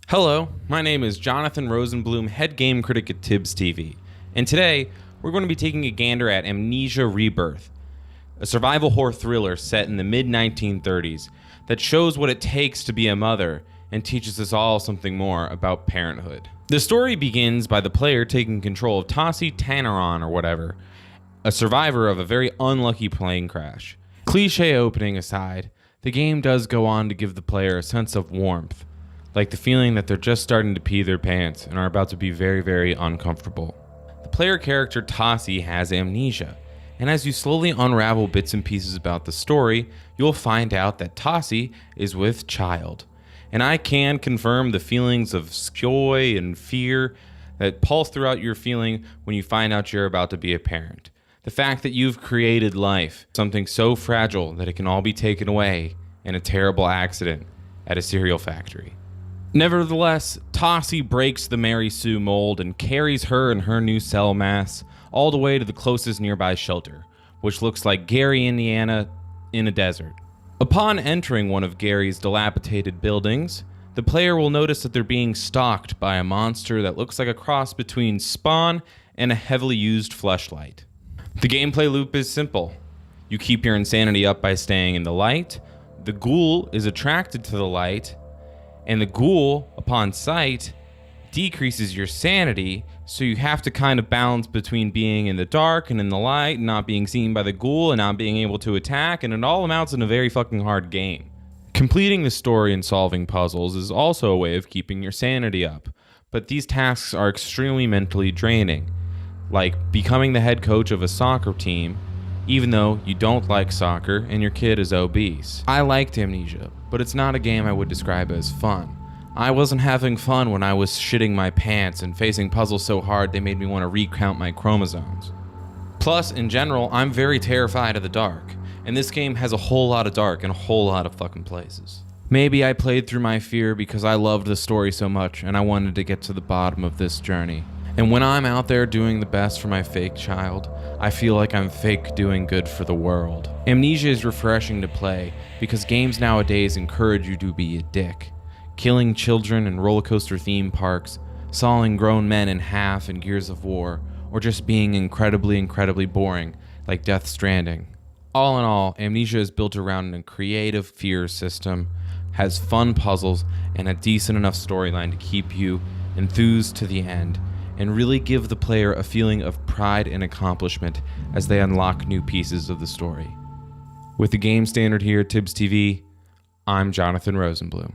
Hello, my name is Jonathan Rosenblum, head game critic at Tibbs TV, and today we're going to be taking a gander at Amnesia Rebirth, a survival horror thriller set in the mid-1930s that shows what it takes to be a mother and teaches us all something more about parenthood. The story begins by the player taking control of Tracy Jordan or whatever, a survivor of a very unlucky plane crash. Cliché opening aside, the game does go on to give the player a sense of warmth, like the feeling that they're just starting to pee their pants and are about to be very, very uncomfortable. The player character Tracy has amnesia, and as you slowly unravel bits and pieces about the story, you'll find out that Tracy is with child. And I can confirm the feelings of joy and fear that pulse throughout your feeling when you find out you're about to be a parent. The fact that you've created life, something so fragile that it can all be taken away in a terrible accident at a cereal factory. Nevertheless, Tracy breaks the Mary Sue mold and carries her and her new cell mass all the way to the closest nearby shelter, which looks like Gary, Indiana, in a desert. Upon entering one of Gary's dilapidated buildings, the player will notice that they're being stalked by a monster that looks like a cross between Spawn and a heavily used fleshlight. The gameplay loop is simple. You keep your insanity up by staying in the light, the ghoul is attracted to the light, and the ghoul, upon sight, decreases your sanity, so you have to kind of balance between being in the dark and in the light, and not being seen by the ghoul and not being able to attack, and it all amounts in a very fucking hard game. Completing the story and solving puzzles is also a way of keeping your sanity up, but these tasks are extremely mentally draining, like becoming the head coach of a soccer team, even though you don't like soccer and your kid is obese. I liked Amnesia, but it's not a game I would describe as fun. I wasn't having fun when I was shitting my pants and facing puzzles so hard they made me want to recount my chromosomes. Plus, in general, I'm very terrified of the dark, and this game has a whole lot of dark in a whole lot of fucking places. Maybe I played through my fear because I loved the story so much and I wanted to get to the bottom of this journey. And when I'm out there doing the best for my fake child, I feel like I'm fake doing good for the world. Amnesia is refreshing to play because games nowadays encourage you to be a dick. Killing children in roller coaster theme parks, sawing grown men in half in Gears of War, or just being incredibly boring like Death Stranding. All in all, Amnesia is built around a creative fear system, has fun puzzles, and a decent enough storyline to keep you enthused to the end, and really give the player a feeling of pride and accomplishment as they unlock new pieces of the story. With the game standard here at Tibbs TV, I'm Jonathan Rosenblum.